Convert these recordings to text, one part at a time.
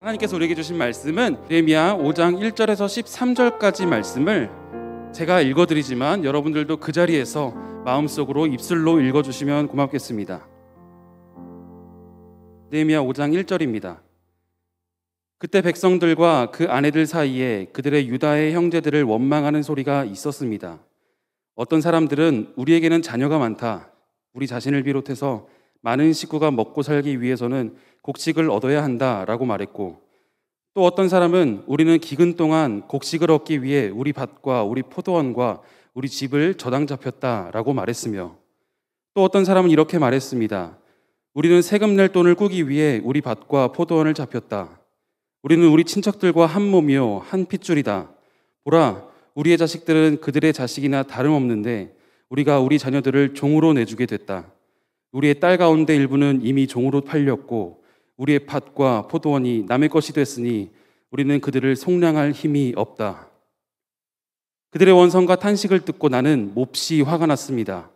하나님께서 우리에게 주신 말씀은 느헤미야 5장 1절에서 13절까지 말씀을 제가 읽어드리지만 여러분들도 그 자리에서 마음속으로 입술로 읽어주시면 고맙겠습니다. 느헤미야 5장 1절입니다. 그때 백성들과 그 아내들 사이에 그들의 유다의 형제들을 원망하는 소리가 있었습니다. 어떤 사람들은 우리에게는 자녀가 많다, 우리 자신을 비롯해서 많은 식구가 먹고 살기 위해서는 곡식을 얻어야 한다라고 말했고, 또 어떤 사람은 우리는 기근 동안 곡식을 얻기 위해 우리 밭과 우리 포도원과 우리 집을 저당 잡혔다라고 말했으며, 또 어떤 사람은 이렇게 말했습니다. 우리는 세금 낼 돈을 꾸기 위해 우리 밭과 포도원을 잡혔다. 우리는 우리 친척들과 한 몸이요 한 핏줄이다. 보라, 우리의 자식들은 그들의 자식이나 다름없는데 우리가 우리 자녀들을 종으로 내주게 됐다. 우리의 딸 가운데 일부는 이미 종으로 팔렸고 우리의 밭과 포도원이 남의 것이 됐으니 우리는 그들을 속량할 힘이 없다. 그들의 원성과 탄식을 듣고 나는 몹시 화가 났습니다.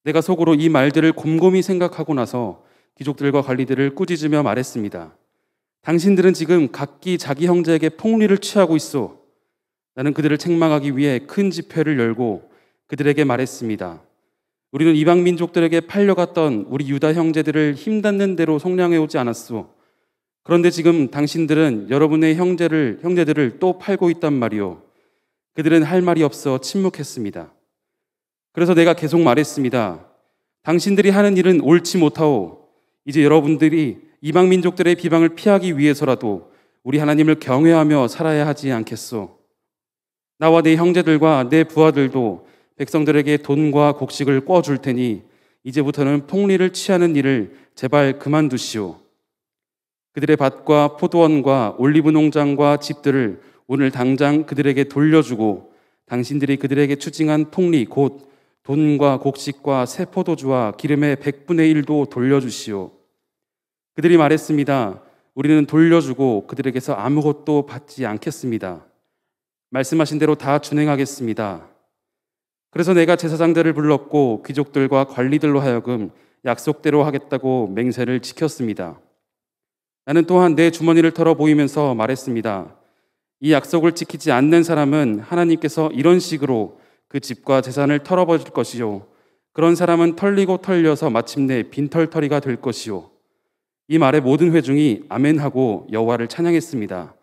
내가 속으로 이 말들을 곰곰이 생각하고 나서 귀족들과 관리들을 꾸짖으며 말했습니다. 당신들은 지금 각기 자기 형제에게 폭리를 취하고 있어. 나는 그들을 책망하기 위해 큰 집회를 열고 그들에게 말했습니다. 우리는 이방 민족들에게 팔려갔던 우리 유다 형제들을 힘닿는 대로 속량해 오지 않았소. 그런데 지금 당신들은 여러분의 형제들을 또 팔고 있단 말이오. 그들은 할 말이 없어 침묵했습니다. 그래서 내가 계속 말했습니다. 당신들이 하는 일은 옳지 못하오. 이제 여러분들이 이방 민족들의 비방을 피하기 위해서라도 우리 하나님을 경외하며 살아야 하지 않겠소. 나와 내 형제들과 내 부하들도 백성들에게 돈과 곡식을 꿔줄 테니 이제부터는 폭리를 취하는 일을 제발 그만두시오. 그들의 밭과 포도원과 올리브 농장과 집들을 오늘 당장 그들에게 돌려주고 당신들이 그들에게 추징한 폭리 곧 돈과 곡식과 새 포도주와 기름의 100분의 1도 돌려주시오. 그들이 말했습니다. 우리는 돌려주고 그들에게서 아무것도 받지 않겠습니다. 말씀하신 대로 다 준행하겠습니다. 그래서 내가 제사장들을 불렀고 귀족들과 관리들로 하여금 약속대로 하겠다고 맹세를 지켰습니다. 나는 또한 내 주머니를 털어 보이면서 말했습니다. 이 약속을 지키지 않는 사람은 하나님께서 이런 식으로 그 집과 재산을 털어버릴 것이요, 그런 사람은 털리고 털려서 마침내 빈털터리가 될 것이요. 이 말에 모든 회중이 아멘하고 여호와를 찬양했습니다.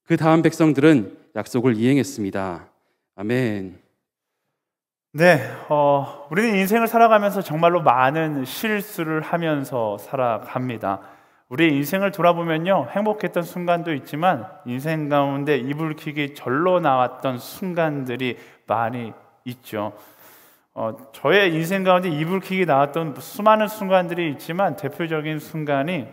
그 다음 백성들은 약속을 이행했습니다. 아멘. 네, 우리는 인생을 살아가면서 정말로 많은 실수를 하면서 살아갑니다. 우리의 인생을 돌아보면요, 행복했던 순간도 있지만 인생 가운데 이불킥이 절로 나왔던 순간들이 많이 있죠. 저의 인생 가운데 이불킥이 나왔던 수많은 순간들이 있지만 대표적인 순간이,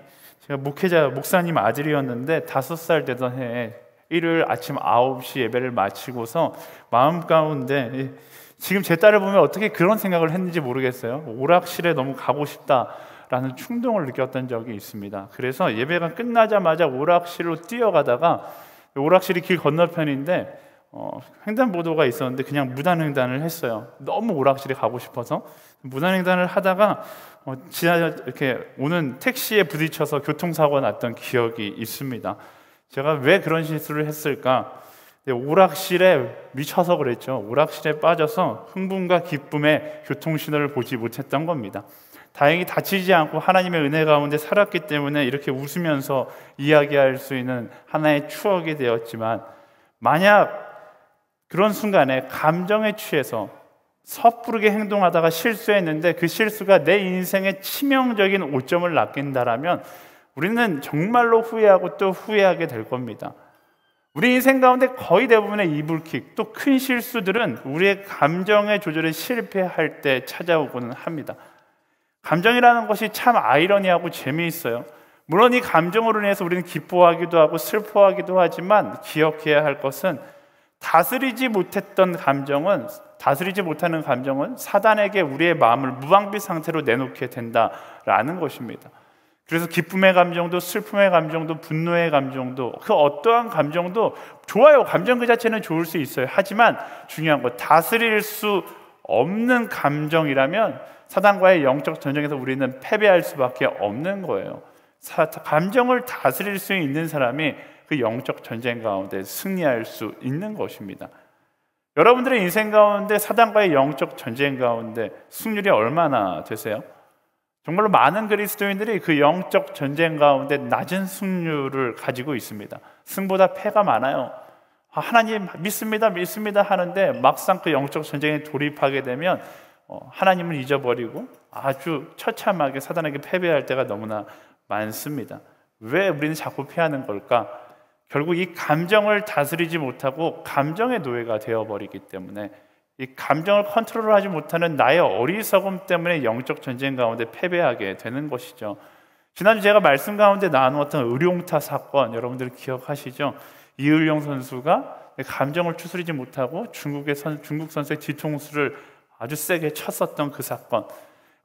제가 목사님 아들이었는데 5살 되던 해에 일요일 아침 9시 예배를 마치고서 마음 가운데, 지금 제 딸을 보면 어떻게 그런 생각을 했는지 모르겠어요. 오락실에 너무 가고 싶다라는 충동을 느꼈던 적이 있습니다. 그래서 예배가 끝나자마자 오락실로 뛰어가다가, 오락실이 길 건너편인데 횡단보도가 있었는데 그냥 무단횡단을 했어요. 너무 오락실에 가고 싶어서 무단횡단을 하다가 이렇게 오는 택시에 부딪혀서 교통사고가 났던 기억이 있습니다. 제가 왜 그런 실수를 했을까? 오락실에 미쳐서 그랬죠. 오락실에 빠져서 흥분과 기쁨의 교통신호를 보지 못했던 겁니다. 다행히 다치지 않고 하나님의 은혜 가운데 살았기 때문에 이렇게 웃으면서 이야기할 수 있는 하나의 추억이 되었지만, 만약 그런 순간에 감정에 취해서 섣부르게 행동하다가 실수했는데 그 실수가 내 인생에 치명적인 오점을 남긴다라면 우리는 정말로 후회하고 또 후회하게 될 겁니다. 우리 인생 가운데 거의 대부분의 이불킥, 또 큰 실수들은 우리의 감정의 조절에 실패할 때 찾아오고는 합니다. 감정이라는 것이 참 아이러니하고 재미있어요. 물론 이 감정으로 인해서 우리는 기뻐하기도 하고 슬퍼하기도 하지만 기억해야 할 것은, 다스리지 못하는 감정은 사단에게 우리의 마음을 무방비 상태로 내놓게 된다라는 것입니다. 그래서 기쁨의 감정도, 슬픔의 감정도, 분노의 감정도, 그 어떠한 감정도 좋아요. 감정 그 자체는 좋을 수 있어요. 하지만 중요한 것, 다스릴 수 없는 감정이라면 사단과의 영적 전쟁에서 우리는 패배할 수밖에 없는 거예요. 감정을 다스릴 수 있는 사람이 그 영적 전쟁 가운데 승리할 수 있는 것입니다. 여러분들의 인생 가운데 사단과의 영적 전쟁 가운데 승률이 얼마나 되세요? 정말로 많은 그리스도인들이 그 영적 전쟁 가운데 낮은 승률을 가지고 있습니다. 승보다 패가 많아요. 하나님 믿습니다 하는데 막상 그 영적 전쟁에 돌입하게 되면 하나님을 잊어버리고 아주 처참하게 사단에게 패배할 때가 너무나 많습니다. 왜 우리는 자꾸 패하는 걸까? 결국 이 감정을 다스리지 못하고 감정의 노예가 되어버리기 때문에, 이 감정을 컨트롤하지 못하는 나의 어리석음 때문에 영적 전쟁 가운데 패배하게 되는 것이죠. 지난주 제가 말씀 가운데 나누었던 의룡타 사건, 여러분들 기억하시죠? 이을용 선수가 감정을 추스리지 못하고 중국 선수의 뒤통수를 아주 세게 쳤었던 그 사건.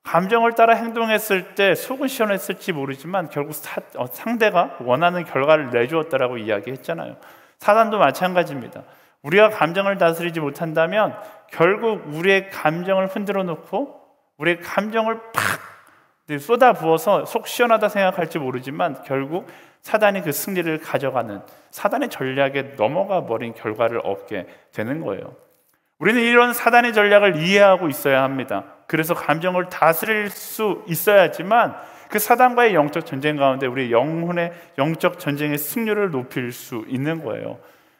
감정을 따라 행동했을 때 속은 시원했을지 모르지만 결국 상대가 원하는 결과를 내주었다라고 이야기했잖아요. 사단도 마찬가지입니다. 우리가 감정을 다스리지 못한다면 결국 우리의 감정을 흔들어 놓고 우리의 감정을 팍 쏟아 부어서 속 시원하다 생각할지 모르지만 결국 사단이 그 승리를 가져가는, 사단의 전략에 넘어가 버린 결과를 얻게 되는 거예요. 우리는 이런 사단의 전략을 이해하고 있어야 합니다. 그래서 감정을 다스릴 수 있어야지만 그 사단과의 영적 전쟁 가운데 우리의 영혼의 영적 전쟁의 승률을 높일 수 있는 거예요.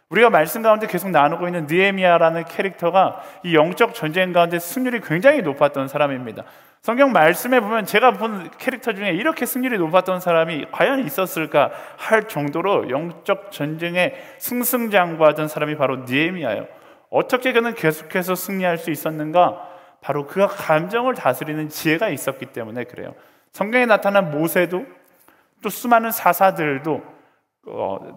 우리가 말씀 가운데 계속 나누고 있는 느헤미야라는 캐릭터가 이 영적 전쟁 가운데 승률이 굉장히 높았던 사람입니다. 성경 말씀에 보면 제가 본 캐릭터 중에 이렇게 승률이 높았던 사람이 과연 있었을까 할 정도로 영적 전쟁에 승승장구하던 사람이 바로 느헤미야예요. 어떻게 그는 계속해서 승리할 수 있었는가? 바로 그가 감정을 다스리는 지혜가 있었기 때문에 그래요. 성경에 나타난 모세도 또 수많은 사사들도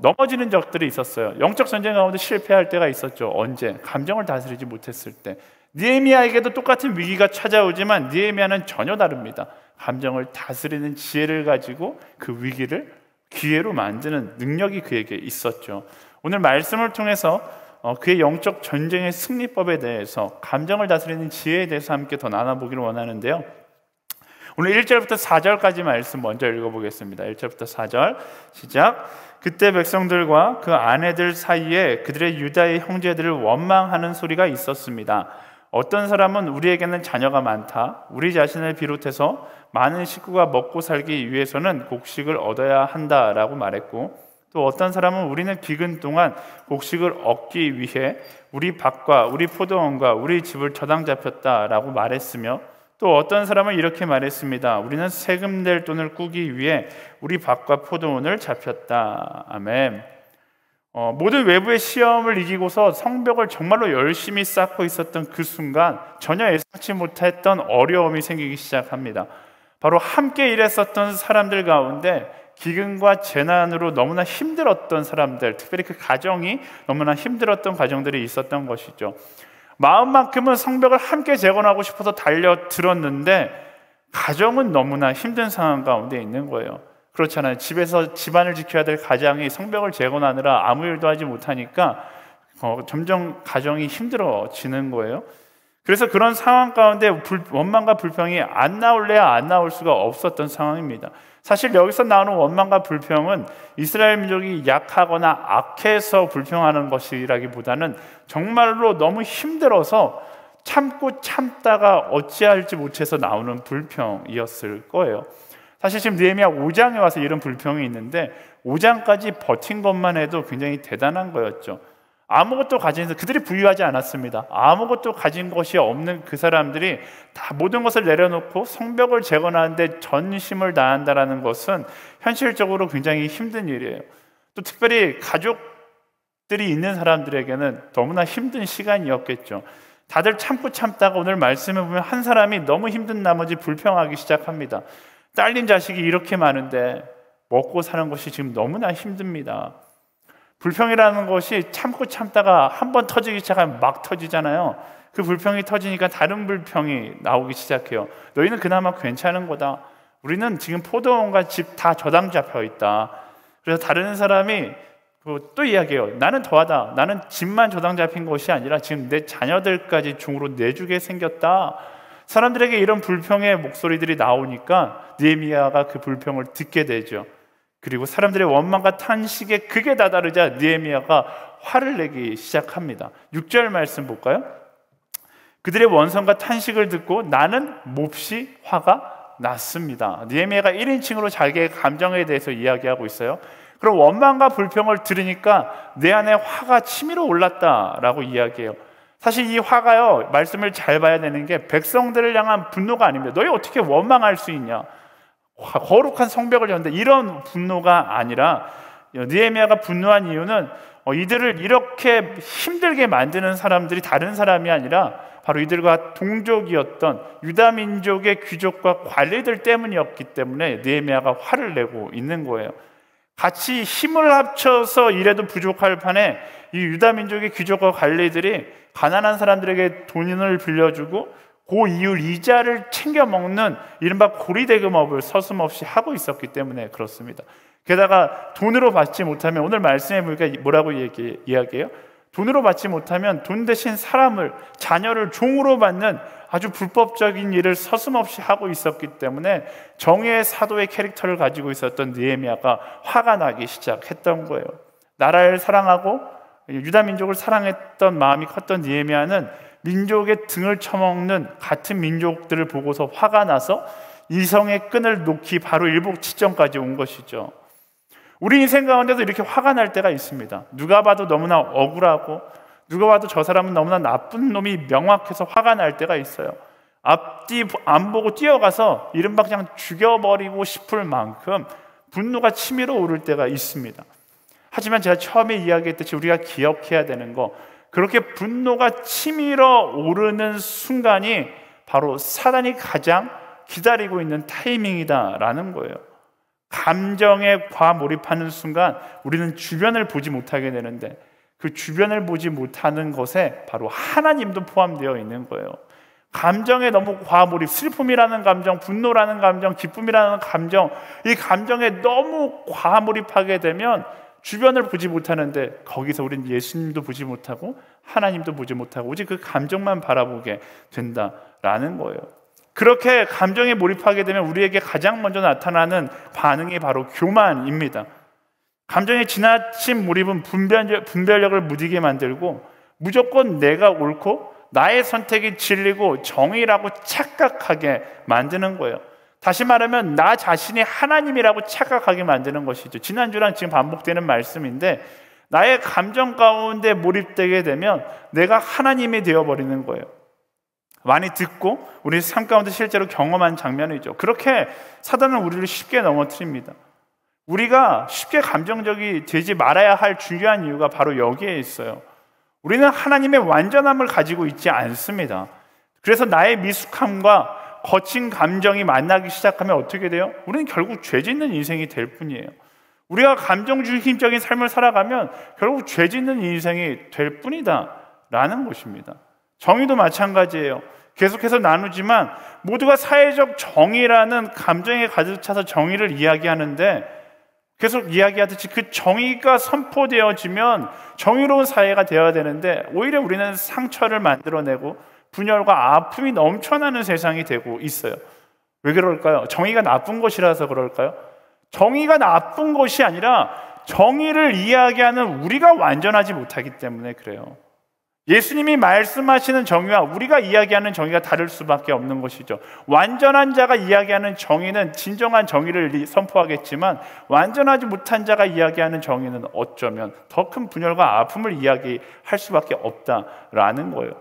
넘어지는 적들이 있었어요. 영적 전쟁 가운데 실패할 때가 있었죠. 언제? 감정을 다스리지 못했을 때. 느헤미야에게도 똑같은 위기가 찾아오지만 느헤미야는 전혀 다릅니다. 감정을 다스리는 지혜를 가지고 그 위기를 기회로 만드는 능력이 그에게 있었죠. 오늘 말씀을 통해서 그의 영적 전쟁의 승리법에 대해서, 감정을 다스리는 지혜에 대해서 함께 더 나눠보기를 원하는데요. 오늘 1절부터 4절까지 말씀 먼저 읽어보겠습니다. 1절부터 4절 시작. 그때 백성들과 그 아내들 사이에 그들의 유다의 형제들을 원망하는 소리가 있었습니다. 어떤 사람은 우리에게는 자녀가 많다, 우리 자신을 비롯해서 많은 식구가 먹고 살기 위해서는 곡식을 얻어야 한다라고 말했고, 또 어떤 사람은 우리는 기근 동안 곡식을 얻기 위해 우리 밭과 우리 포도원과 우리 집을 저당 잡혔다라고 말했으며, 또 어떤 사람은 이렇게 말했습니다. 우리는 세금 낼 돈을 꾸기 위해 우리 밭과 포도원을 잡혔다. 아멘. 모든 외부의 시험을 이기고서 성벽을 정말로 열심히 쌓고 있었던 그 순간 전혀 예상치 못했던 어려움이 생기기 시작합니다. 바로 함께 일했었던 사람들 가운데 기근과 재난으로 너무나 힘들었던 사람들, 특별히 그 가정이 너무나 힘들었던 가정들이 있었던 것이죠. 마음만큼은 성벽을 함께 재건하고 싶어서 달려들었는데 가정은 너무나 힘든 상황 가운데 있는 거예요. 그렇잖아요. 집에서 집안을 지켜야 될 가장이 성벽을 재건하느라 아무 일도 하지 못하니까 점점 가정이 힘들어지는 거예요. 그래서 그런 상황 가운데 원망과 불평이 안 나올래야 안 나올 수가 없었던 상황입니다. 사실 여기서 나오는 원망과 불평은 이스라엘 민족이 약하거나 악해서 불평하는 것이라기보다는 정말로 너무 힘들어서 참고 참다가 어찌할지 못해서 나오는 불평이었을 거예요. 사실 지금 느헤미야 5장에 와서 이런 불평이 있는데 5장까지 버틴 것만 해도 굉장히 대단한 거였죠. 아무것도 그들이 부유하지 않았습니다. 아무것도 가진 것이 없는 그 사람들이 다 모든 것을 내려놓고 성벽을 재건하는데 전심을 다한다는 것은 현실적으로 굉장히 힘든 일이에요. 또 특별히 가족들이 있는 사람들에게는 너무나 힘든 시간이었겠죠. 다들 참고 참다가 오늘 말씀을 보면 한 사람이 너무 힘든 나머지 불평하기 시작합니다. 딸린 자식이 이렇게 많은데 먹고 사는 것이 지금 너무나 힘듭니다. 불평이라는 것이 참고 참다가 한번 터지기 시작하면 막 터지잖아요. 그 불평이 터지니까 다른 불평이 나오기 시작해요. 너희는 그나마 괜찮은 거다. 우리는 지금 포도원과 집 다 저당 잡혀 있다. 그래서 다른 사람이 또 이야기해요. 나는 더하다. 나는 집만 저당 잡힌 것이 아니라 지금 내 자녀들까지 중으로 내주게 생겼다. 사람들에게 이런 불평의 목소리들이 나오니까 느헤미야가 그 불평을 듣게 되죠. 그리고 사람들의 원망과 탄식에 극에 다다르자 느헤미야가 화를 내기 시작합니다. 6절 말씀 볼까요? 그들의 원성과 탄식을 듣고 나는 몹시 화가 났습니다. 느헤미야가 1인칭으로 자기의 감정에 대해서 이야기하고 있어요. 그럼 원망과 불평을 들으니까 내 안에 화가 치밀어 올랐다라고 이야기해요. 사실 이 화가요, 말씀을 잘 봐야 되는 게 백성들을 향한 분노가 아닙니다. 너희 어떻게 원망할 수 있냐, 거룩한 성벽을 졌는데, 이런 분노가 아니라 느헤미야가 분노한 이유는 이들을 이렇게 힘들게 만드는 사람들이 다른 사람이 아니라 바로 이들과 동족이었던 유다 민족의 귀족과 관리들 때문이었기 때문에 느헤미야가 화를 내고 있는 거예요. 같이 힘을 합쳐서 일해도 부족할 판에 이 유다 민족의 귀족과 관리들이 가난한 사람들에게 돈을 빌려주고 그 이율 이자를 챙겨 먹는 이른바 고리대금업을 서슴없이 하고 있었기 때문에 그렇습니다. 게다가 돈으로 받지 못하면, 오늘 말씀해 보니까 뭐라고 이야기해요? 돈으로 받지 못하면 돈 대신 사람을, 자녀를 종으로 받는 아주 불법적인 일을 서슴없이 하고 있었기 때문에 정의의 사도의 캐릭터를 가지고 있었던 느헤미야가 화가 나기 시작했던 거예요. 나라를 사랑하고 유다 민족을 사랑했던 마음이 컸던 느헤미야는 민족의 등을 쳐먹는 같은 민족들을 보고서 화가 나서 이성의 끈을 놓기 바로 일복 직전까지 온 것이죠. 우리 인생 가운데도 이렇게 화가 날 때가 있습니다. 누가 봐도 너무나 억울하고, 누가 봐도 저 사람은 너무나 나쁜 놈이 명확해서 화가 날 때가 있어요. 앞뒤 안 보고 뛰어가서 이른바 그냥 죽여버리고 싶을 만큼 분노가 치밀어 오를 때가 있습니다. 하지만 제가 처음에 이야기했듯이 우리가 기억해야 되는 거, 그렇게 분노가 치밀어 오르는 순간이 바로 사단이 가장 기다리고 있는 타이밍이다라는 거예요. 감정에 과몰입하는 순간 우리는 주변을 보지 못하게 되는데, 그 주변을 보지 못하는 것에 바로 하나님도 포함되어 있는 거예요. 감정에 너무 과몰입, 슬픔이라는 감정, 분노라는 감정, 기쁨이라는 감정, 이 감정에 너무 과몰입하게 되면 주변을 보지 못하는데, 거기서 우리는 예수님도 보지 못하고 하나님도 보지 못하고 오직 그 감정만 바라보게 된다라는 거예요. 그렇게 감정에 몰입하게 되면 우리에게 가장 먼저 나타나는 반응이 바로 교만입니다. 감정에 지나친 몰입은 분별력을 무디게 만들고 무조건 내가 옳고 나의 선택이 진리고 정의라고 착각하게 만드는 거예요. 다시 말하면 나 자신이 하나님이라고 착각하게 만드는 것이죠. 지난주랑 지금 반복되는 말씀인데, 나의 감정 가운데 몰입되게 되면 내가 하나님이 되어버리는 거예요. 많이 듣고 우리 삶 가운데 실제로 경험한 장면이죠. 그렇게 사단은 우리를 쉽게 넘어뜨립니다. 우리가 쉽게 감정적이 되지 말아야 할 중요한 이유가 바로 여기에 있어요. 우리는 하나님의 완전함을 가지고 있지 않습니다. 그래서 나의 미숙함과 거친 감정이 만나기 시작하면 어떻게 돼요? 우리는 결국 죄 짓는 인생이 될 뿐이에요. 우리가 감정 중심적인 삶을 살아가면 결국 죄 짓는 인생이 될 뿐이다 라는 것입니다. 정의도 마찬가지예요. 계속해서 나누지만 모두가 사회적 정의라는 감정에 가득 차서 정의를 이야기하는데, 계속 이야기하듯이 그 정의가 선포되어지면 정의로운 사회가 되어야 되는데 오히려 우리는 상처를 만들어내고 분열과 아픔이 넘쳐나는 세상이 되고 있어요. 왜 그럴까요? 정의가 나쁜 것이라서 그럴까요? 정의가 나쁜 것이 아니라 정의를 이야기하는 우리가 완전하지 못하기 때문에 그래요. 예수님이 말씀하시는 정의와 우리가 이야기하는 정의가 다를 수밖에 없는 것이죠. 완전한 자가 이야기하는 정의는 진정한 정의를 선포하겠지만, 완전하지 못한 자가 이야기하는 정의는 어쩌면 더 큰 분열과 아픔을 이야기할 수밖에 없다라는 거예요.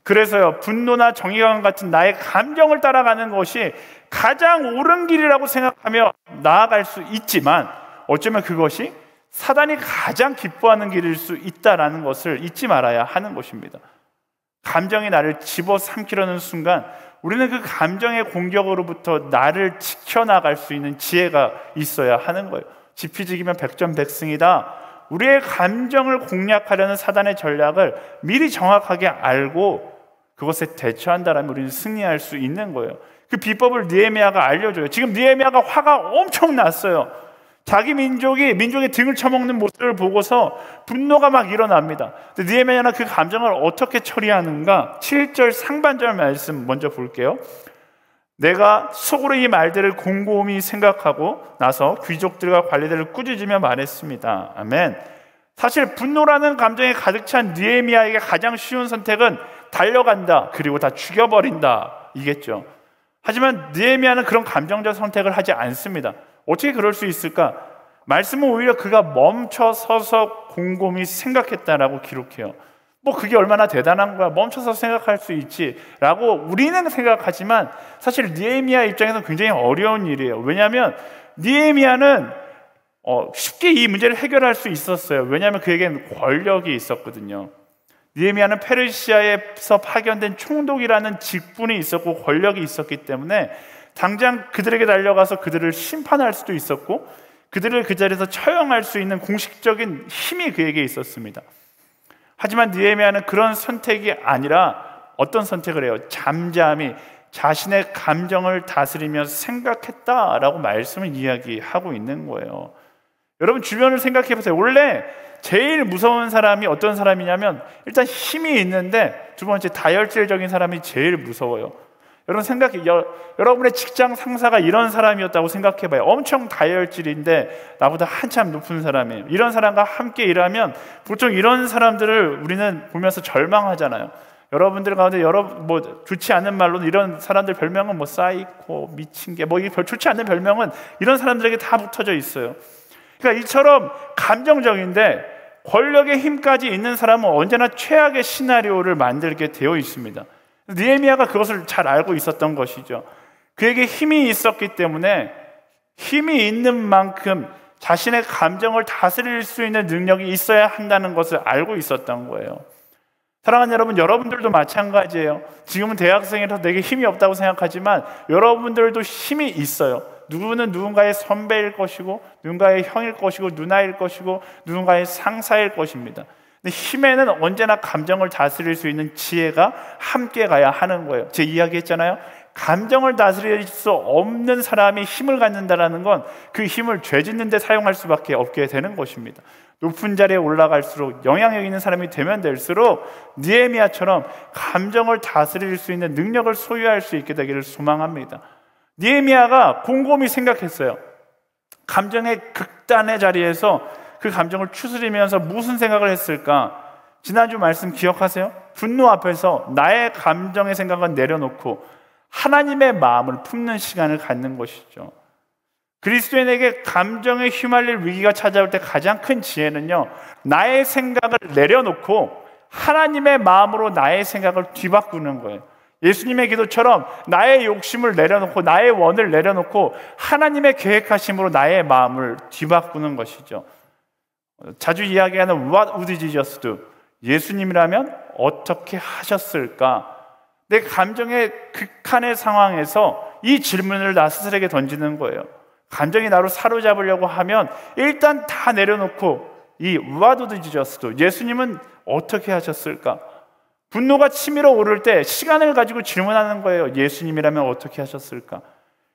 그래서요, 분노나 정의감 같은 나의 감정을 따라가는 것이 가장 옳은 길이라고 생각하며 나아갈 수 있지만, 어쩌면 그것이 사단이 가장 기뻐하는 길일 수 있다는 것을 잊지 말아야 하는 것입니다. 감정이 나를 집어삼키려는 순간 우리는 그 감정의 공격으로부터 나를 지켜나갈 수 있는 지혜가 있어야 하는 거예요. 지피지기면 백전백승이다. 우리의 감정을 공략하려는 사단의 전략을 미리 정확하게 알고 그것에 대처한다면 우리는 승리할 수 있는 거예요. 그 비법을 느헤미야가 알려줘요. 지금 느헤미야가 화가 엄청 났어요. 자기 민족의 등을 쳐먹는 모습을 보고서 분노가 막 일어납니다. 느헤미야는 그 감정을 어떻게 처리하는가? 7절 상반절 말씀 먼저 볼게요. 내가 속으로 이 말들을 곰곰이 생각하고 나서 귀족들과 관리들을 꾸짖으며 말했습니다. 아멘. 사실 분노라는 감정에 가득 찬 느헤미야에게 가장 쉬운 선택은 달려간다, 그리고 다 죽여버린다 이겠죠. 하지만 느헤미야는 그런 감정적 선택을 하지 않습니다. 어떻게 그럴 수 있을까? 말씀은 오히려 그가 멈춰서서 곰곰이 생각했다라고 기록해요. 뭐 그게 얼마나 대단한 거야, 멈춰서 생각할 수 있지 라고 우리는 생각하지만 사실 느헤미야 입장에서는 굉장히 어려운 일이에요. 왜냐하면 느헤미야는 쉽게 이 문제를 해결할 수 있었어요. 왜냐하면 그에게는 권력이 있었거든요. 느헤미야는 페르시아에서 파견된 총독이라는 직분이 있었고 권력이 있었기 때문에 당장 그들에게 달려가서 그들을 심판할 수도 있었고 그들을 그 자리에서 처형할 수 있는 공식적인 힘이 그에게 있었습니다. 하지만 느헤미야는 그런 선택이 아니라 어떤 선택을 해요? 잠잠히 자신의 감정을 다스리며 생각했다라고 말씀을 이야기하고 있는 거예요. 여러분 주변을 생각해 보세요. 원래 제일 무서운 사람이 어떤 사람이냐면 일단 힘이 있는데 두 번째 다혈질적인 사람이 제일 무서워요. 여러분 여러분의 직장 상사가 이런 사람이었다고 생각해봐요. 엄청 다혈질인데 나보다 한참 높은 사람이에요. 이런 사람과 함께 일하면 보통 이런 사람들을 우리는 보면서 절망하잖아요. 여러분들 가운데 좋지 않은 말로는 이런 사람들 별명은 뭐 사이코, 미친 개, 좋지 않은 별명은 이런 사람들에게 다 붙어져 있어요. 그러니까 이처럼 감정적인데 권력의 힘까지 있는 사람은 언제나 최악의 시나리오를 만들게 되어 있습니다. 느헤미야가 그것을 잘 알고 있었던 것이죠. 그에게 힘이 있었기 때문에 힘이 있는 만큼 자신의 감정을 다스릴 수 있는 능력이 있어야 한다는 것을 알고 있었던 거예요. 사랑하는 여러분, 여러분들도 마찬가지예요. 지금은 대학생이라서 내게 힘이 없다고 생각하지만 여러분들도 힘이 있어요. 누구는 누군가의 선배일 것이고 누군가의 형일 것이고 누나일 것이고 누군가의 상사일 것입니다. 근데 힘에는 언제나 감정을 다스릴 수 있는 지혜가 함께 가야 하는 거예요. 제가 이야기했잖아요. 감정을 다스릴 수 없는 사람이 힘을 갖는다는 건 그 힘을 죄 짓는 데 사용할 수밖에 없게 되는 것입니다. 높은 자리에 올라갈수록 영향력 있는 사람이 되면 될수록 느헤미야처럼 감정을 다스릴 수 있는 능력을 소유할 수 있게 되기를 소망합니다. 느헤미야가 곰곰이 생각했어요. 감정의 극단의 자리에서 그 감정을 추스리면서 무슨 생각을 했을까? 지난주 말씀 기억하세요? 분노 앞에서 나의 감정의 생각은 내려놓고 하나님의 마음을 품는 시간을 갖는 것이죠. 그리스도인에게 감정에 휘말릴 위기가 찾아올 때 가장 큰 지혜는요, 나의 생각을 내려놓고 하나님의 마음으로 나의 생각을 뒤바꾸는 거예요. 예수님의 기도처럼 나의 욕심을 내려놓고 나의 원을 내려놓고 하나님의 계획하심으로 나의 마음을 뒤바꾸는 것이죠. 자주 이야기하는 What would Jesus do? 예수님이라면 어떻게 하셨을까? 내 감정의 극한의 상황에서 이 질문을 나 스스로에게 던지는 거예요. 감정이 나를 사로잡으려고 하면 일단 다 내려놓고 이 What would Jesus do? 예수님은 어떻게 하셨을까? 분노가 치밀어 오를 때 시간을 가지고 질문하는 거예요. 예수님이라면 어떻게 하셨을까?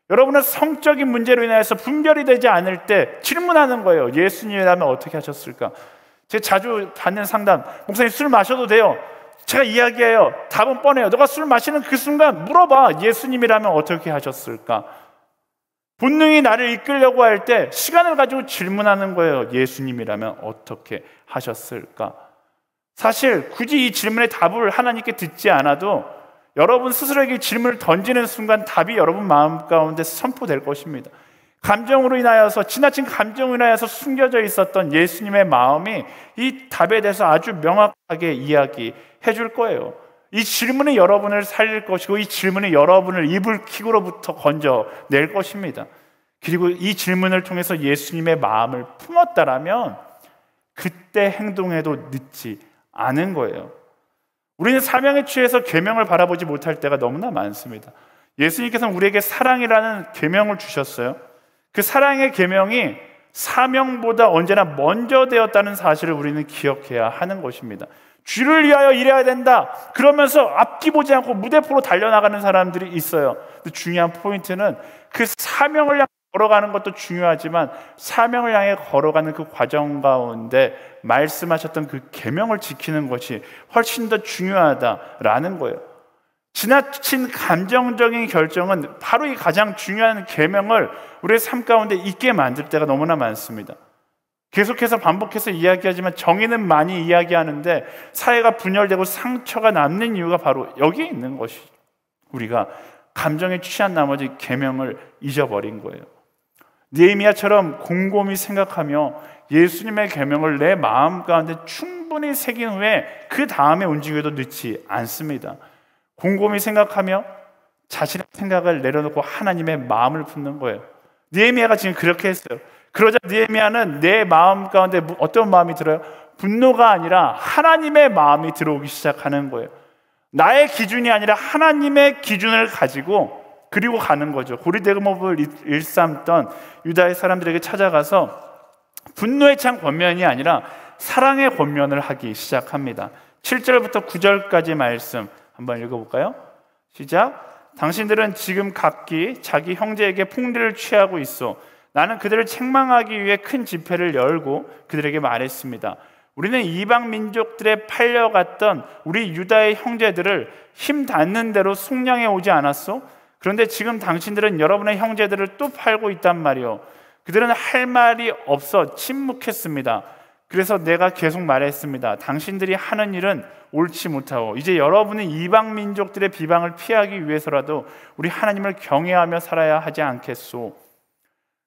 여러분은 성적인 문제로 인해서 분별이 되지 않을 때 질문하는 거예요. 예수님이라면 어떻게 하셨을까? 제가 자주 받는 상담, 목사님 술 마셔도 돼요. 제가 이야기해요. 답은 뻔해요. 너가 술 마시는 그 순간 물어봐. 예수님이라면 어떻게 하셨을까? 본능이 나를 이끌려고 할 때 시간을 가지고 질문하는 거예요. 예수님이라면 어떻게 하셨을까? 사실 굳이 이 질문의 답을 하나님께 듣지 않아도 여러분 스스로에게 질문을 던지는 순간 답이 여러분 마음 가운데 선포될 것입니다. 감정으로 인하여서, 지나친 감정으로 인하여서 숨겨져 있었던 예수님의 마음이 이 답에 대해서 아주 명확하게 이야기해 줄 거예요. 이 질문이 여러분을 살릴 것이고 이 질문이 여러분을 이불킥으로부터 건져낼 것입니다. 그리고 이 질문을 통해서 예수님의 마음을 품었다라면 그때 행동해도 늦지 않은 거예요. 우리는 사명에 취해서 계명을 바라보지 못할 때가 너무나 많습니다. 예수님께서는 우리에게 사랑이라는 계명을 주셨어요. 그 사랑의 계명이 사명보다 언제나 먼저 되었다는 사실을 우리는 기억해야 하는 것입니다. 주를 위하여 일해야 된다 그러면서 앞뒤 보지 않고 무대포로 달려나가는 사람들이 있어요. 근데 중요한 포인트는 그 사명을 향한 걸어가는 것도 중요하지만 사명을 향해 걸어가는 그 과정 가운데 말씀하셨던 그 계명을 지키는 것이 훨씬 더 중요하다라는 거예요. 지나친 감정적인 결정은 바로 이 가장 중요한 계명을 우리의 삶 가운데 있게 만들 때가 너무나 많습니다. 계속해서 반복해서 이야기하지만 정의는 많이 이야기하는데 사회가 분열되고 상처가 남는 이유가 바로 여기에 있는 것이죠. 우리가 감정에 취한 나머지 계명을 잊어버린 거예요. 느헤미야처럼 곰곰이 생각하며 예수님의 계명을 내 마음 가운데 충분히 새긴 후에 그 다음에 움직여도 늦지 않습니다. 곰곰이 생각하며 자신의 생각을 내려놓고 하나님의 마음을 품는 거예요. 느헤미야가 지금 그렇게 했어요. 그러자 느헤미야는 내 마음 가운데 어떤 마음이 들어요? 분노가 아니라 하나님의 마음이 들어오기 시작하는 거예요. 나의 기준이 아니라 하나님의 기준을 가지고 그리고 가는 거죠. 고리대금업을 일삼던 유다의 사람들에게 찾아가서 분노의 찬 권면이 아니라 사랑의 권면을 하기 시작합니다. 7절부터 9절까지 말씀 한번 읽어볼까요? 시작. 당신들은 지금 각기 자기 형제에게 풍리를 취하고 있어. 나는 그들을 책망하기 위해 큰 집회를 열고 그들에게 말했습니다. 우리는 이방 민족들에 팔려갔던 우리 유다의 형제들을 힘 닿는 대로 속량해 오지 않았소? 그런데 지금 당신들은 여러분의 형제들을 또 팔고 있단 말이요. 그들은 할 말이 없어 침묵했습니다. 그래서 내가 계속 말했습니다. 당신들이 하는 일은 옳지 못하고 이제 여러분은 이방 민족들의 비방을 피하기 위해서라도 우리 하나님을 경외하며 살아야 하지 않겠소?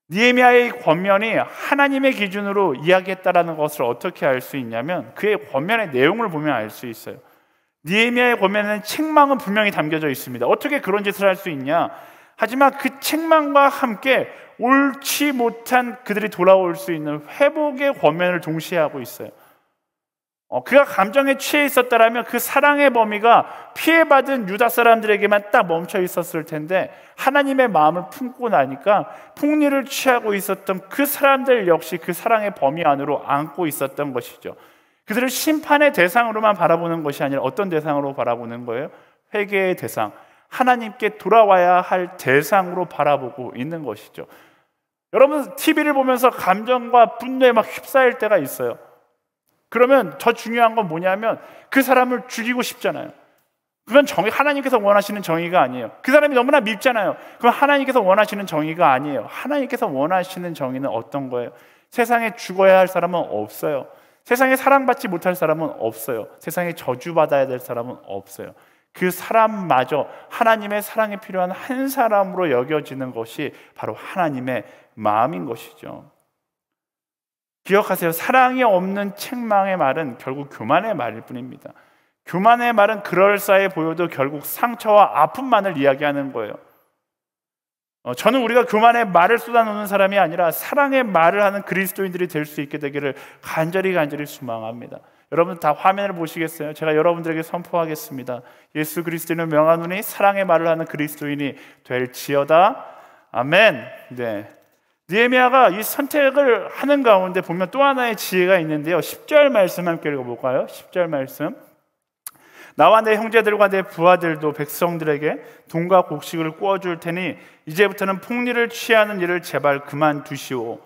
느헤미야의 권면이 하나님의 기준으로 이야기했다라는 것을 어떻게 알 수 있냐면 그의 권면의 내용을 보면 알 수 있어요. 느헤미야의 권면에는 책망은 분명히 담겨져 있습니다. 어떻게 그런 짓을 할 수 있냐? 하지만 그 책망과 함께 옳지 못한 그들이 돌아올 수 있는 회복의 권면을 동시에 하고 있어요. 그가 감정에 취해 있었다라면 그 사랑의 범위가 피해받은 유다 사람들에게만 딱 멈춰 있었을 텐데 하나님의 마음을 품고 나니까 풍리를 취하고 있었던 그 사람들 역시 그 사랑의 범위 안으로 안고 있었던 것이죠. 그들을 심판의 대상으로만 바라보는 것이 아니라 어떤 대상으로 바라보는 거예요? 회개의 대상, 하나님께 돌아와야 할 대상으로 바라보고 있는 것이죠. 여러분 TV를 보면서 감정과 분노에 막 휩싸일 때가 있어요. 그러면 더 중요한 건 뭐냐면 그 사람을 죽이고 싶잖아요. 그건 하나님께서 원하시는 정의가 아니에요. 그 사람이 너무나 밉잖아요. 그건 하나님께서 원하시는 정의가 아니에요. 하나님께서 원하시는 정의는 어떤 거예요? 세상에 죽어야 할 사람은 없어요. 세상에 사랑받지 못할 사람은 없어요. 세상에 저주받아야 될 사람은 없어요. 그 사람마저 하나님의 사랑이 필요한 한 사람으로 여겨지는 것이 바로 하나님의 마음인 것이죠. 기억하세요. 사랑이 없는 책망의 말은 결국 교만의 말일 뿐입니다. 교만의 말은 그럴싸해 보여도 결국 상처와 아픔만을 이야기하는 거예요. 저는 우리가 교만의 말을 쏟아놓는 사람이 아니라 사랑의 말을 하는 그리스도인들이 될 수 있게 되기를 간절히 소망합니다. 여러분 다 화면을 보시겠어요? 제가 여러분들에게 선포하겠습니다. 예수 그리스도인을 명하노니 사랑의 말을 하는 그리스도인이 될지어다. 아멘. 네. 느헤미야가 이 선택을 하는 가운데 보면 또 하나의 지혜가 있는데요. 10절 말씀 함께 읽어볼까요? 10절 말씀. 나와 내 형제들과 내 부하들도 백성들에게 돈과 곡식을 구워줄 테니 이제부터는 풍리를 취하는 일을 제발 그만두시오.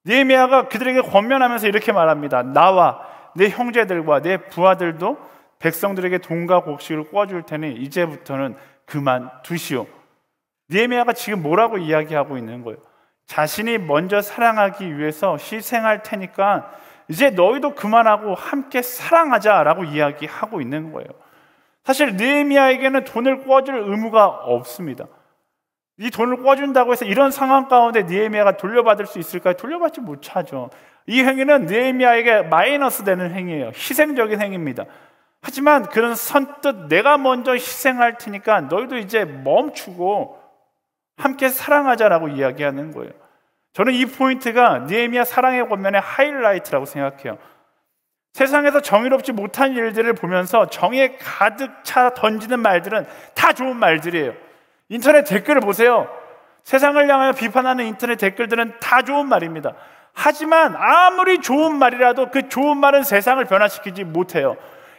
느헤미야가 그들에게 권면하면서 이렇게 말합니다. 나와 내 형제들과 내 부하들도 백성들에게 돈과 곡식을 구워줄 테니 이제부터는 그만두시오. 느헤미야가 지금 뭐라고 이야기하고 있는 거예요? 자신이 먼저 사랑하기 위해서 희생할 테니까 이제 너희도 그만하고 함께 사랑하자라고 이야기하고 있는 거예요. 사실 느헤미야에게는 돈을 구워줄 의무가 없습니다. 이 돈을 구워준다고 해서 이런 상황 가운데 느헤미야가 돌려받을 수 있을까요? 돌려받지 못하죠. 이 행위는 느헤미야에게 마이너스 되는 행위예요. 희생적인 행위입니다. 하지만 그런 선뜻 내가 먼저 희생할 테니까 너희도 이제 멈추고 함께 사랑하자라고 이야기하는 거예요. 저는 이 포인트가 느헤미야 사랑의 권면의 하이라이트라고 생각해요. 세상에서 정의롭지 못한 일들을 보면서 정의에 가득 차 던지는 말들은 다 좋은 말들이에요. 인터넷 댓글을 보세요. 세상을 향하여 비판하는 인터넷 댓글들은 다 좋은 말입니다. 하지만 아무리 좋은 말이라도 그 좋은 말은 세상을 변화시키지 못해요.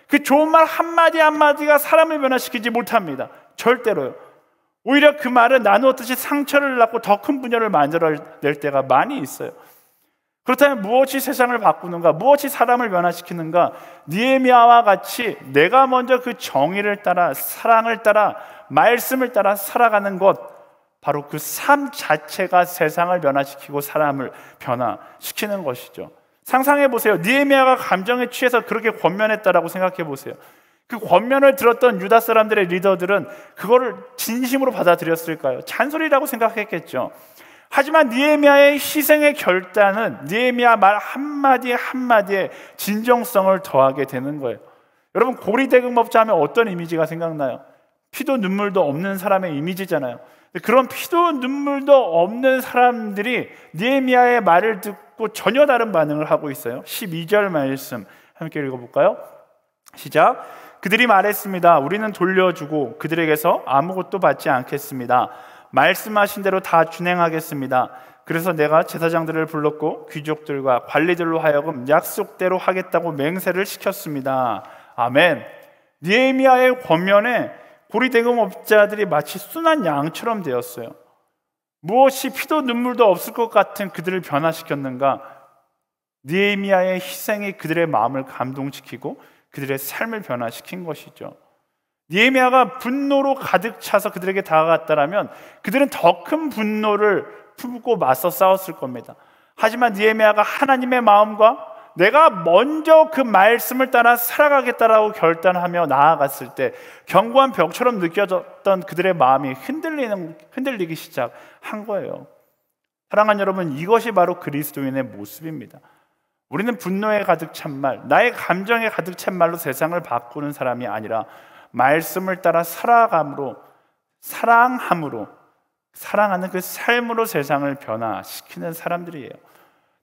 그 좋은 말 한마디 한마디가 사람을 변화시키지 못합니다. 절대로요. 오히려 그 말은 나누었듯이 상처를 낳고 더 큰 분열을 만들어낼 때가 많이 있어요. 그렇다면 무엇이 세상을 바꾸는가? 무엇이 사람을 변화시키는가? 느헤미야와 같이 내가 먼저 그 정의를 따라, 사랑을 따라, 말씀을 따라 살아가는 것, 바로 그 삶 자체가 세상을 변화시키고 사람을 변화시키는 것이죠. 상상해 보세요. 느헤미야가 감정에 취해서 그렇게 권면했다라고 생각해 보세요. 그 권면을 들었던 유다 사람들의 리더들은 그거를 진심으로 받아들였을까요? 잔소리라고 생각했겠죠. 하지만 느헤미야의 희생의 결단은 느헤미야 말 한마디 한마디에 진정성을 더하게 되는 거예요. 여러분, 고리대금업자 하면 어떤 이미지가 생각나요? 피도 눈물도 없는 사람의 이미지잖아요. 그런 피도 눈물도 없는 사람들이 느헤미야의 말을 듣고 전혀 다른 반응을 하고 있어요. 12절 말씀 함께 읽어볼까요? 시작. 그들이 말했습니다. 우리는 돌려주고 그들에게서 아무것도 받지 않겠습니다. 말씀하신 대로 다 준행하겠습니다. 그래서 내가 제사장들을 불렀고 귀족들과 관리들로 하여금 약속대로 하겠다고 맹세를 시켰습니다. 아멘. 느헤미야의 권면에 고리대금업자들이 마치 순한 양처럼 되었어요. 무엇이 피도 눈물도 없을 것 같은 그들을 변화시켰는가? 느헤미야의 희생이 그들의 마음을 감동시키고 그들의 삶을 변화시킨 것이죠. 느헤미야가 분노로 가득 차서 그들에게 다가갔다라면 그들은 더 큰 분노를 품고 맞서 싸웠을 겁니다. 하지만 느헤미야가 하나님의 마음과 내가 먼저 그 말씀을 따라 살아가겠다라고 결단하며 나아갔을 때 견고한 벽처럼 느껴졌던 그들의 마음이 흔들리기 시작한 거예요. 사랑하는 여러분, 이것이 바로 그리스도인의 모습입니다. 우리는 분노에 가득 찬 말, 나의 감정에 가득 찬 말로 세상을 바꾸는 사람이 아니라 말씀을 따라 살아감으로, 사랑함으로, 사랑하는 그 삶으로 세상을 변화시키는 사람들이에요.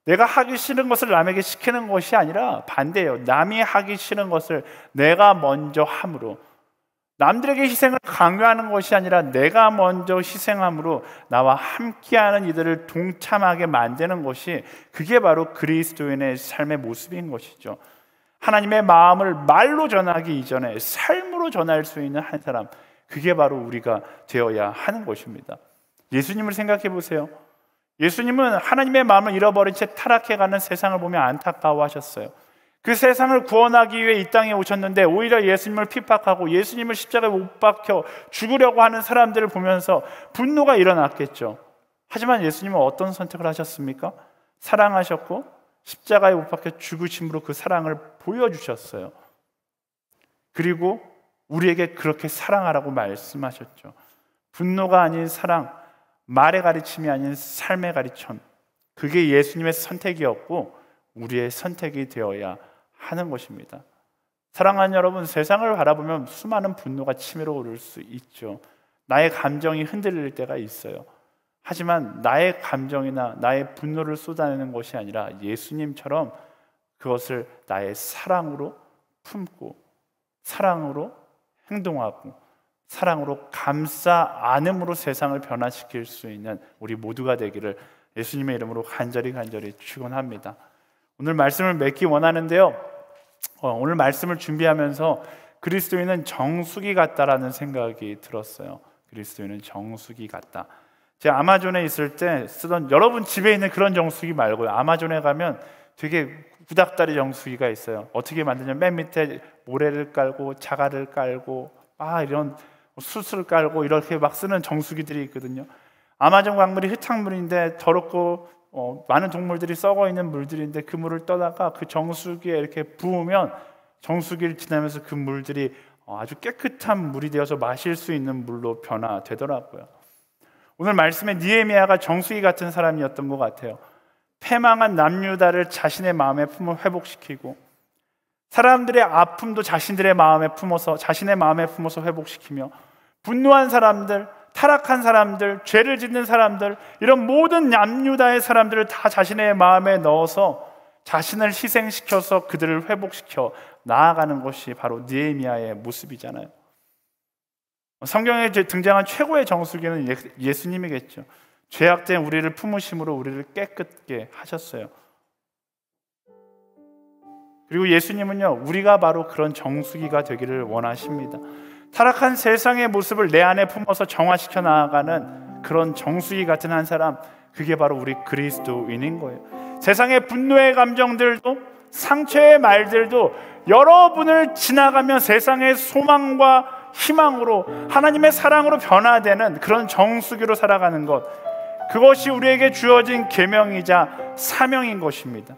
내가 하기 싫은 것을 남에게 시키는 것이 아니라 반대예요. 남이 하기 싫은 것을 내가 먼저 함으로, 남들에게 희생을 강요하는 것이 아니라 내가 먼저 희생함으로 나와 함께하는 이들을 동참하게 만드는 것이, 그게 바로 그리스도인의 삶의 모습인 것이죠. 하나님의 마음을 말로 전하기 이전에 삶으로 전할 수 있는 한 사람, 그게 바로 우리가 되어야 하는 것입니다. 예수님을 생각해 보세요. 예수님은 하나님의 마음을 잃어버린 채 타락해가는 세상을 보며 안타까워하셨어요. 그 세상을 구원하기 위해 이 땅에 오셨는데 오히려 예수님을 핍박하고 예수님을 십자가에 못 박혀 죽으려고 하는 사람들을 보면서 분노가 일어났겠죠. 하지만 예수님은 어떤 선택을 하셨습니까? 사랑하셨고 십자가에 못 박혀 죽으심으로 그 사랑을 보여주셨어요. 그리고 우리에게 그렇게 사랑하라고 말씀하셨죠. 분노가 아닌 사랑, 말의 가르침이 아닌 삶의 가르침, 그게 예수님의 선택이었고 우리의 선택이 되어야 하는 것입니다. 사랑하는 여러분, 세상을 바라보면 수많은 분노가 치밀어 오를 수 있죠. 나의 감정이 흔들릴 때가 있어요. 하지만 나의 감정이나 나의 분노를 쏟아내는 것이 아니라 예수님처럼 그것을 나의 사랑으로 품고 사랑으로 행동하고 사랑으로 감싸 안음으로 세상을 변화시킬 수 있는 우리 모두가 되기를 예수님의 이름으로 간절히 축원합니다. 오늘 말씀을 맺기 원하는데요, 오늘 말씀을 준비하면서 그리스도인은 정수기 같다라는 생각이 들었어요. 그리스도인은 정수기 같다. 제가 아마존에 있을 때 쓰던, 여러분 집에 있는 그런 정수기 말고요, 아마존에 가면 되게 구닥다리 정수기가 있어요. 어떻게 만드냐면 맨 밑에 모래를 깔고 자갈을 깔고 이런 숯을 깔고 이렇게 막 쓰는 정수기들이 있거든요. 아마존 강물이 흙탕물인데 더럽고 많은 동물들이 썩어 있는 물들인데 그 물을 떠다가 그 정수기에 이렇게 부으면 정수기를 지나면서 그 물들이 아주 깨끗한 물이 되어서 마실 수 있는 물로 변화되더라고요. 오늘 말씀에 느헤미야가 정수기 같은 사람이었던 것 같아요. 패망한 남유다를 자신의 마음에 품어 회복시키고 사람들의 아픔도 자신의 마음에 품어서 회복시키며 분노한 사람들, 타락한 사람들, 죄를 짓는 사람들, 이런 모든 남유다의 사람들을 다 자신의 마음에 넣어서 자신을 희생시켜서 그들을 회복시켜 나아가는 것이 바로 느헤미야의 모습이잖아요. 성경에 등장한 최고의 정수기는 예수님이겠죠. 죄악된 우리를 품으심으로 우리를 깨끗게 하셨어요. 그리고 예수님은요, 우리가 바로 그런 정수기가 되기를 원하십니다. 타락한 세상의 모습을 내 안에 품어서 정화시켜 나아가는 그런 정수기 같은 한 사람, 그게 바로 우리 그리스도인인 거예요. 세상의 분노의 감정들도 상처의 말들도 여러분을 지나가면 세상의 소망과 희망으로, 하나님의 사랑으로 변화되는 그런 정수기로 살아가는 것, 그것이 우리에게 주어진 계명이자 사명인 것입니다.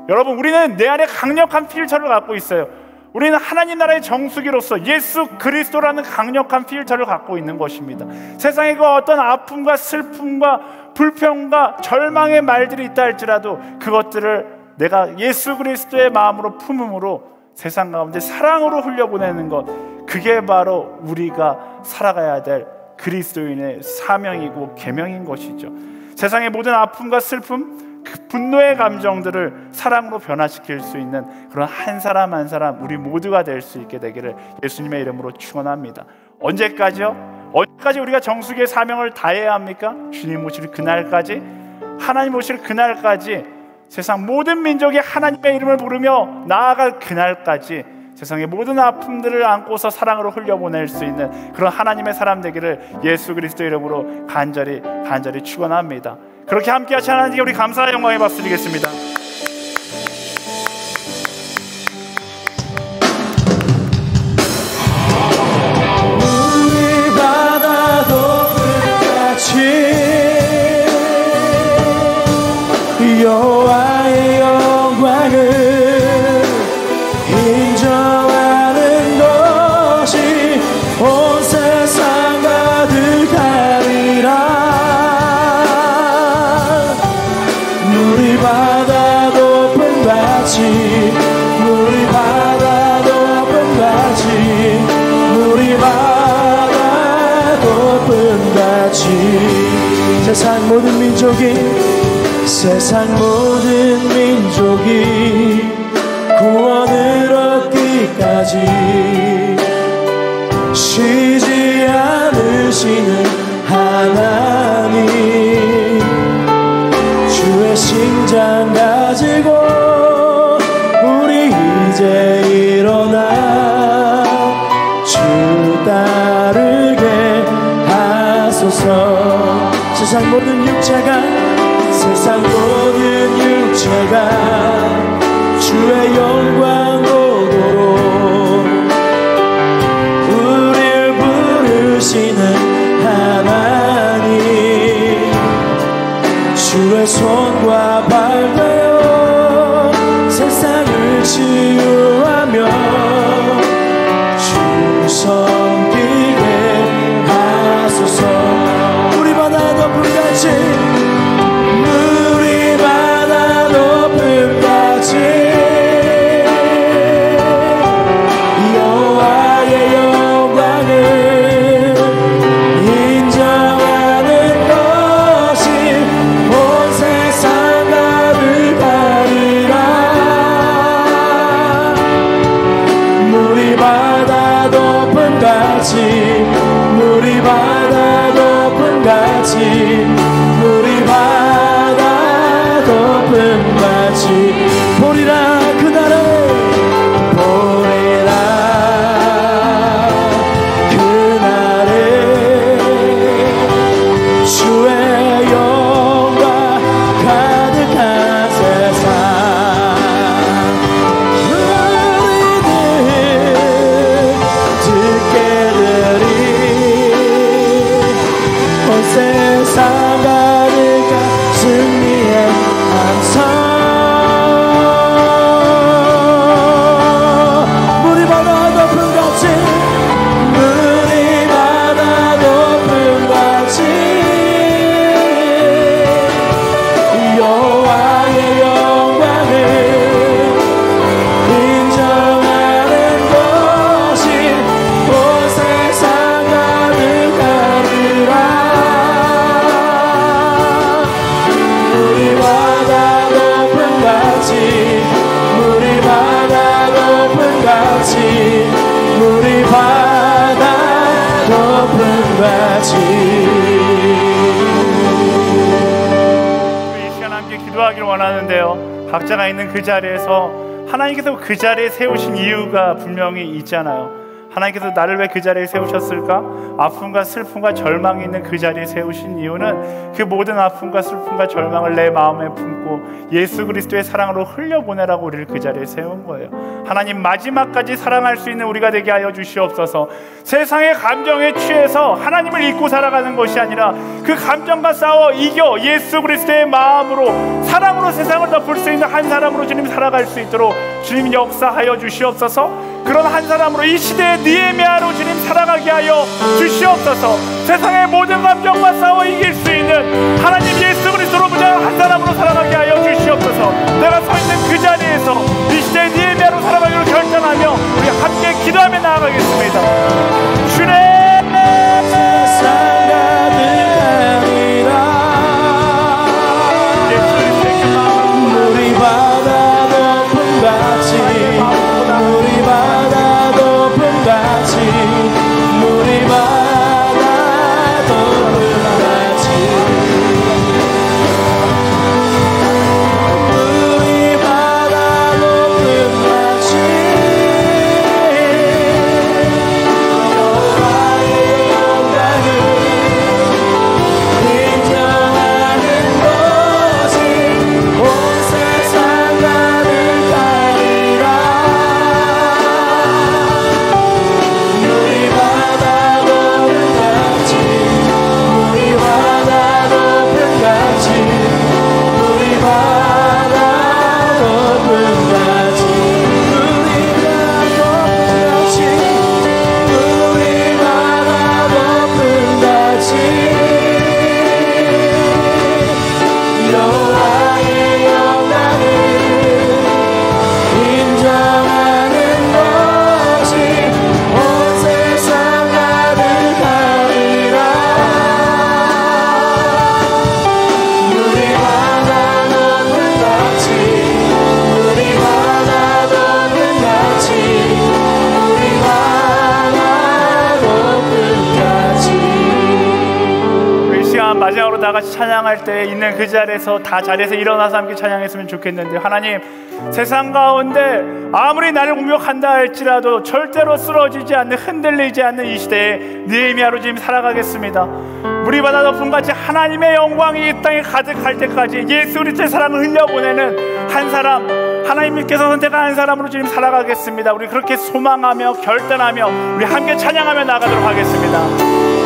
여러분, 우리는 내 안에 강력한 필터를 갖고 있어요. 우리는 하나님 나라의 정수기로서 예수 그리스도라는 강력한 필터를 갖고 있는 것입니다. 세상에 그 어떤 아픔과 슬픔과 불평과 절망의 말들이 있다 할지라도 그것들을 내가 예수 그리스도의 마음으로 품음으로 세상 가운데 사랑으로 흘려보내는 것, 그게 바로 우리가 살아가야 될 그리스도인의 사명이고 계명인 것이죠. 세상의 모든 아픔과 슬픔, 그 분노의 감정들을 사랑으로 변화시킬 수 있는 그런 한 사람 한 사람 우리 모두가 될 수 있게 되기를 예수님의 이름으로 축원합니다. 언제까지요? 언제까지 우리가 정수기의 사명을 다해야 합니까? 주님 오실 그날까지, 하나님 오실 그날까지, 세상 모든 민족이 하나님의 이름을 부르며 나아갈 그날까지 세상의 모든 아픔들을 안고서 사랑으로 흘려보낼 수 있는 그런 하나님의 사람 되기를 예수 그리스도 이름으로 간절히 축원합니다. 그렇게 함께 하신 하나님께 우리 감사와 영광의 박수 드리겠습니다. 우리 바다 높음같이 여호와의 영광을 인정하는 것이 온 세상 가득하리라. 물이 바다 높은 같이, 물이 바다 높은 같이, 물이 바다 높은 같이, 세상 모든 민족이 구원을 얻기까지 쉬지 않으시는 하나님, 주의 심장 가지고 우리 이제 일어나 주 따르게 하소서. 세상 모든 육체가 주의 영광 보도록 우리를 부르시는 하나님, 주의 손과 발되어 세상을 치유하며 주 섬기게 하소서. 우리 바다 높은 같이, 물이 바다 높은 같이 여호와의 영광을 인정하는 것이 온 세상 가득하리라. 물이 바다 높은 같이, 물이 바다 높은 같이, 물이 바다 높은 같이 보리라. 그날에 보리라. 그날에 주의 영광 가득한 세상, 우리들 듣게 되리. 온 세상 가득한 승리의 함성. 물이 바다 높은 같이, 물이 바다 높은 같이 여호와의 영광을 인정하는 것이 온 세상 가득하리라. 물이 바다 높은 같이, 물이 바다 높은 같이, 물이 바다 높은 같이. 우리 이 시간 함께 기도하기를 원하는데요, 각자가 있는 그 자리에서 하나님께서 그 자리에 세우신 이유가 분명히 있잖아요. 하나님께서 나를 왜 그 자리에 세우셨을까? 아픔과 슬픔과 절망이 있는 그 자리에 세우신 이유는 그 모든 아픔과 슬픔과 절망을 내 마음에 품고 예수 그리스도의 사랑으로 흘려보내라고 우리를 그 자리에 세운 거예요. 하나님, 마지막까지 사랑할 수 있는 우리가 되게 하여 주시옵소서. 세상의 감정에 취해서 하나님을 잊고 살아가는 것이 아니라 그 감정과 싸워 이겨 예수 그리스도의 마음으로, 사랑으로 세상을 덮을 수 있는 한 사람으로 주님 살아갈 수 있도록 주님 역사하여 주시옵소서. 그런 한 사람으로 이 시대의 느헤미야로 주님 살아가게 하여 주시옵소서. 세상의 모든 감정과 싸워 이길 수 있는 하나님 예수 그리스도로 무장한 한 사람으로 살아가게 하여 주시옵소서. 내가 서 있는 그 자리에서 이 시대의 느헤미야로 살아가기로 결단하며 우리 함께 기도하며 나아가겠습니다. 주님, 마지막으로 다 같이 찬양할 때 있는 그 자리에서 다 자리에서 일어나서 함께 찬양했으면 좋겠는데, 하나님, 세상 가운데 아무리 나를 공격한다 할지라도 절대로 쓰러지지 않는, 흔들리지 않는 이 시대에 느헤미야로 지금 살아가겠습니다. 물이 바다 덮음같이 하나님의 영광이 이 땅에 가득할 때까지 예수 그리스도의 사랑을 흘려보내는 한 사람, 하나님께서 선택한 한 사람으로 지금 살아가겠습니다. 우리 그렇게 소망하며 결단하며 우리 함께 찬양하며 나가도록 하겠습니다.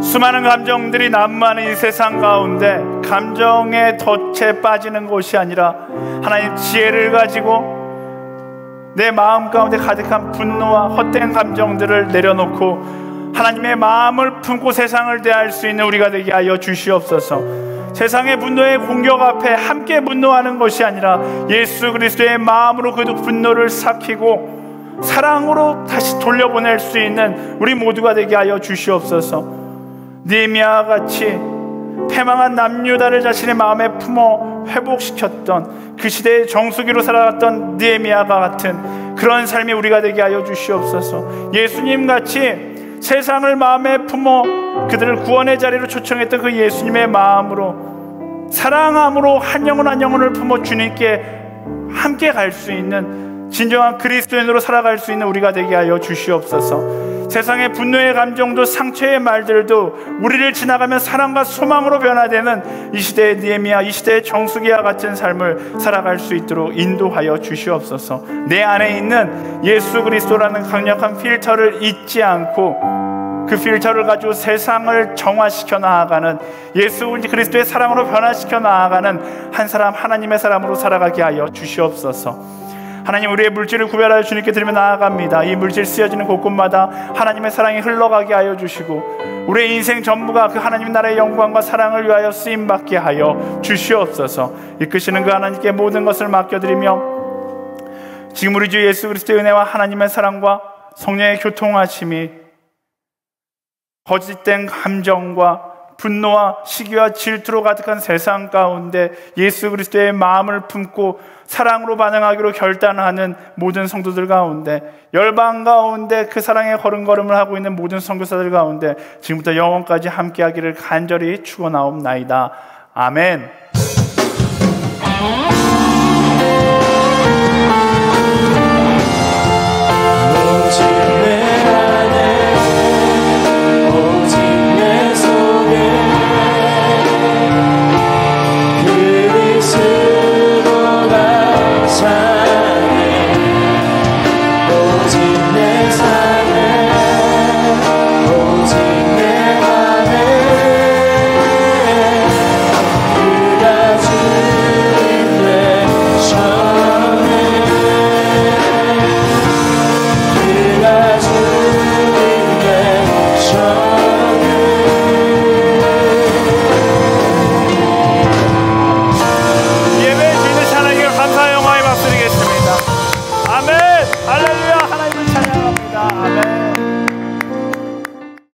수많은 감정들이 난무하는 이 세상 가운데 감정의 덫에 빠지는 것이 아니라 하나님 지혜를 가지고 내 마음 가운데 가득한 분노와 헛된 감정들을 내려놓고 하나님의 마음을 품고 세상을 대할 수 있는 우리가 되게 하여 주시옵소서. 세상의 분노의 공격 앞에 함께 분노하는 것이 아니라 예수 그리스도의 마음으로 그 분노를 삭히고 사랑으로 다시 돌려보낼 수 있는 우리 모두가 되게 하여 주시옵소서. 느헤미야와 같이 패망한 남유다를 자신의 마음에 품어 회복시켰던 그 시대의 정수기로 살아갔던 느헤미야와 같은 그런 삶이 우리가 되게 하여 주시옵소서. 예수님 같이 세상을 마음에 품어 그들을 구원의 자리로 초청했던 그 예수님의 마음으로 사랑함으로 한 영혼 한 영혼을 품어 주님께 함께 갈 수 있는 진정한 그리스도인으로 살아갈 수 있는 우리가 되게 하여 주시옵소서. 세상의 분노의 감정도 상처의 말들도 우리를 지나가면 사랑과 소망으로 변화되는 이 시대의 느헤미야, 이 시대의 정수기와 같은 삶을 살아갈 수 있도록 인도하여 주시옵소서. 내 안에 있는 예수 그리스도라는 강력한 필터를 잊지 않고 그 필터를 가지고 세상을 정화시켜 나아가는, 예수 그리스도의 사랑으로 변화시켜 나아가는 한 사람 하나님의 사람으로 살아가게 하여 주시옵소서. 하나님, 우리의 물질을 구별하여 주님께 드리며 나아갑니다. 이 물질 쓰여지는 곳곳마다 하나님의 사랑이 흘러가게 하여 주시고 우리의 인생 전부가 그 하나님 나라의 영광과 사랑을 위하여 쓰임받게 하여 주시옵소서. 이끄시는 그 하나님께 모든 것을 맡겨드리며 지금 우리 주 예수 그리스도의 은혜와 하나님의 사랑과 성령의 교통하심이 거짓된 감정과 분노와 시기와 질투로 가득한 세상 가운데 예수 그리스도의 마음을 품고 사랑으로 반응하기로 결단하는 모든 성도들 가운데, 열방 가운데 그 사랑의 걸음걸음을 하고 있는 모든 선교사들 가운데 지금부터 영원까지 함께하기를 간절히 축원하옵나이다. 아멘.